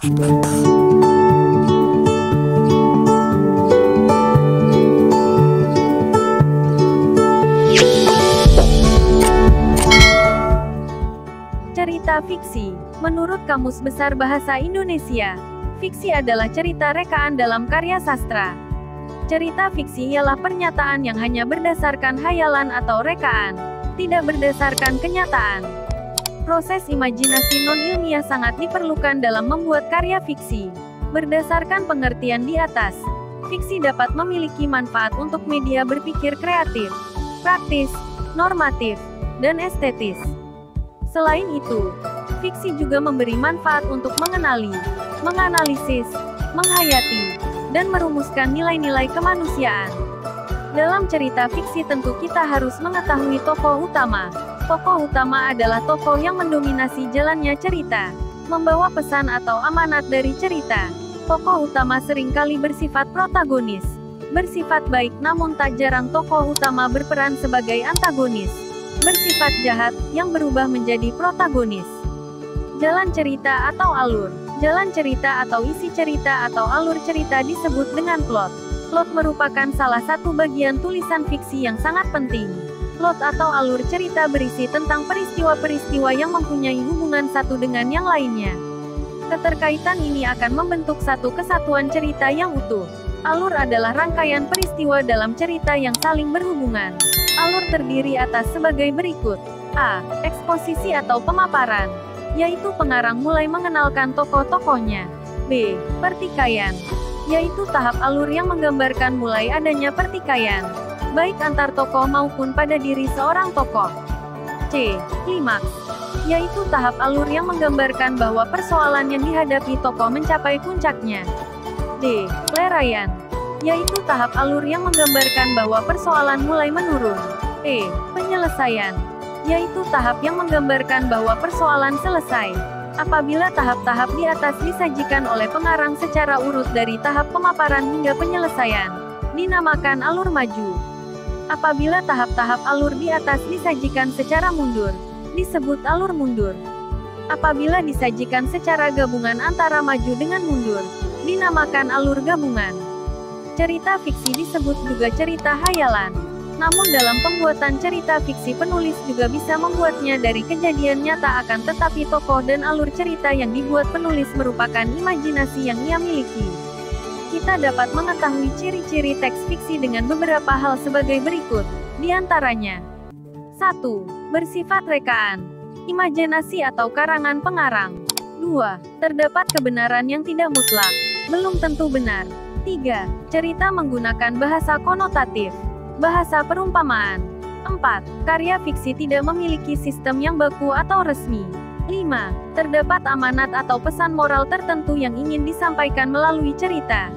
Cerita fiksi. Menurut Kamus Besar Bahasa Indonesia, fiksi adalah cerita rekaan dalam karya sastra. Cerita fiksi ialah pernyataan yang hanya berdasarkan hayalan atau rekaan, tidak berdasarkan kenyataan. Proses imajinasi non-ilmiah sangat diperlukan dalam membuat karya fiksi. Berdasarkan pengertian di atas, fiksi dapat memiliki manfaat untuk media berpikir kreatif, praktis, normatif, dan estetis. Selain itu, fiksi juga memberi manfaat untuk mengenali, menganalisis, menghayati, dan merumuskan nilai-nilai kemanusiaan. Dalam cerita fiksi tentu kita harus mengetahui tokoh utama. Tokoh utama adalah tokoh yang mendominasi jalannya cerita, membawa pesan atau amanat dari cerita. Tokoh utama seringkali bersifat protagonis, bersifat baik, namun tak jarang tokoh utama berperan sebagai antagonis, bersifat jahat, yang berubah menjadi protagonis. Jalan cerita atau alur. Jalan cerita atau isi cerita atau alur cerita disebut dengan plot. Plot merupakan salah satu bagian tulisan fiksi yang sangat penting. Plot atau alur cerita berisi tentang peristiwa-peristiwa yang mempunyai hubungan satu dengan yang lainnya. Keterkaitan ini akan membentuk satu kesatuan cerita yang utuh. Alur adalah rangkaian peristiwa dalam cerita yang saling berhubungan. Alur terdiri atas sebagai berikut. A. Eksposisi atau pemaparan, yaitu pengarang mulai mengenalkan tokoh-tokohnya. B. Pertikaian, yaitu tahap alur yang menggambarkan mulai adanya pertikaian, baik antar tokoh maupun pada diri seorang tokoh. C. Klimaks, yaitu tahap alur yang menggambarkan bahwa persoalan yang dihadapi tokoh mencapai puncaknya. D. Leraian, yaitu tahap alur yang menggambarkan bahwa persoalan mulai menurun. E. Penyelesaian, yaitu tahap yang menggambarkan bahwa persoalan selesai. Apabila tahap-tahap di atas disajikan oleh pengarang secara urut dari tahap pemaparan hingga penyelesaian, dinamakan alur maju. Apabila tahap-tahap alur di atas disajikan secara mundur, disebut alur mundur. Apabila disajikan secara gabungan antara maju dengan mundur, dinamakan alur gabungan. Cerita fiksi disebut juga cerita hayalan. Namun dalam pembuatan cerita fiksi penulis juga bisa membuatnya dari kejadian nyata, akan tetapi tokoh dan alur cerita yang dibuat penulis merupakan imajinasi yang ia miliki. Kita dapat mengetahui ciri-ciri teks fiksi dengan beberapa hal sebagai berikut, di antaranya. 1. Bersifat rekaan, imajinasi atau karangan pengarang. 2. Terdapat kebenaran yang tidak mutlak, belum tentu benar. 3. Cerita menggunakan bahasa konotatif, bahasa perumpamaan. 4. Karya fiksi tidak memiliki sistem yang baku atau resmi. 5. Terdapat amanat atau pesan moral tertentu yang ingin disampaikan melalui cerita.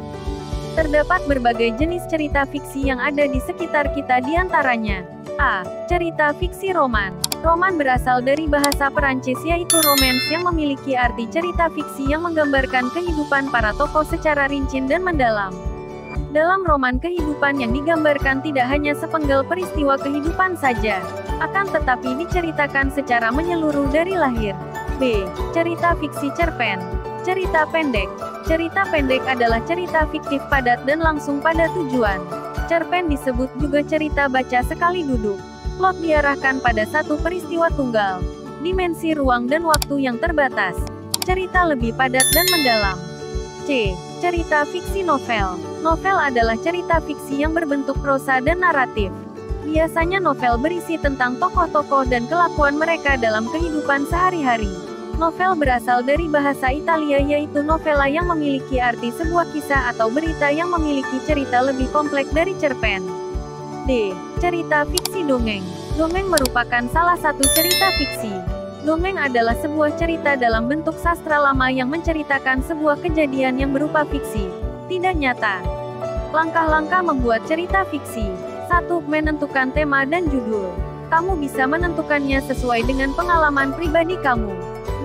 Terdapat berbagai jenis cerita fiksi yang ada di sekitar kita, di antaranya. A. Cerita fiksi roman. Roman berasal dari bahasa Perancis yaitu romance, yang memiliki arti cerita fiksi yang menggambarkan kehidupan para tokoh secara rinci dan mendalam. Dalam roman, kehidupan yang digambarkan tidak hanya sepenggal peristiwa kehidupan saja, akan tetapi diceritakan secara menyeluruh dari lahir. B. Cerita fiksi cerpen. Cerita pendek. Cerita pendek adalah cerita fiktif padat dan langsung pada tujuan. Cerpen disebut juga cerita baca sekali duduk. Plot diarahkan pada satu peristiwa tunggal. Dimensi ruang dan waktu yang terbatas. Cerita lebih padat dan mendalam. C. Cerita fiksi novel. Novel adalah cerita fiksi yang berbentuk prosa dan naratif. Biasanya novel berisi tentang tokoh-tokoh dan kelakuan mereka dalam kehidupan sehari-hari. Novel berasal dari bahasa Italia yaitu novella, yang memiliki arti sebuah kisah atau berita yang memiliki cerita lebih kompleks dari cerpen. D. Cerita fiksi dongeng. Dongeng merupakan salah satu cerita fiksi. Dongeng adalah sebuah cerita dalam bentuk sastra lama yang menceritakan sebuah kejadian yang berupa fiksi, tidak nyata. Langkah-langkah membuat cerita fiksi. 1. Menentukan tema dan judul. Kamu bisa menentukannya sesuai dengan pengalaman pribadi kamu.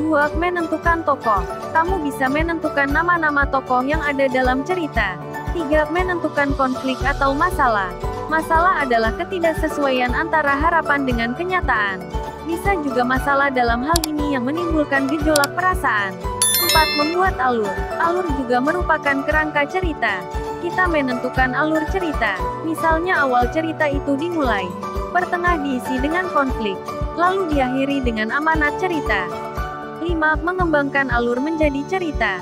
2. Menentukan tokoh. Kamu bisa menentukan nama-nama tokoh yang ada dalam cerita. 3. Menentukan konflik atau masalah. Masalah adalah ketidaksesuaian antara harapan dengan kenyataan. Bisa juga masalah dalam hal ini yang menimbulkan gejolak perasaan. 4. Membuat alur. Alur juga merupakan kerangka cerita. Kita menentukan alur cerita. Misalnya awal cerita itu dimulai, pertengah diisi dengan konflik, lalu diakhiri dengan amanat cerita. 5. Mengembangkan alur menjadi cerita.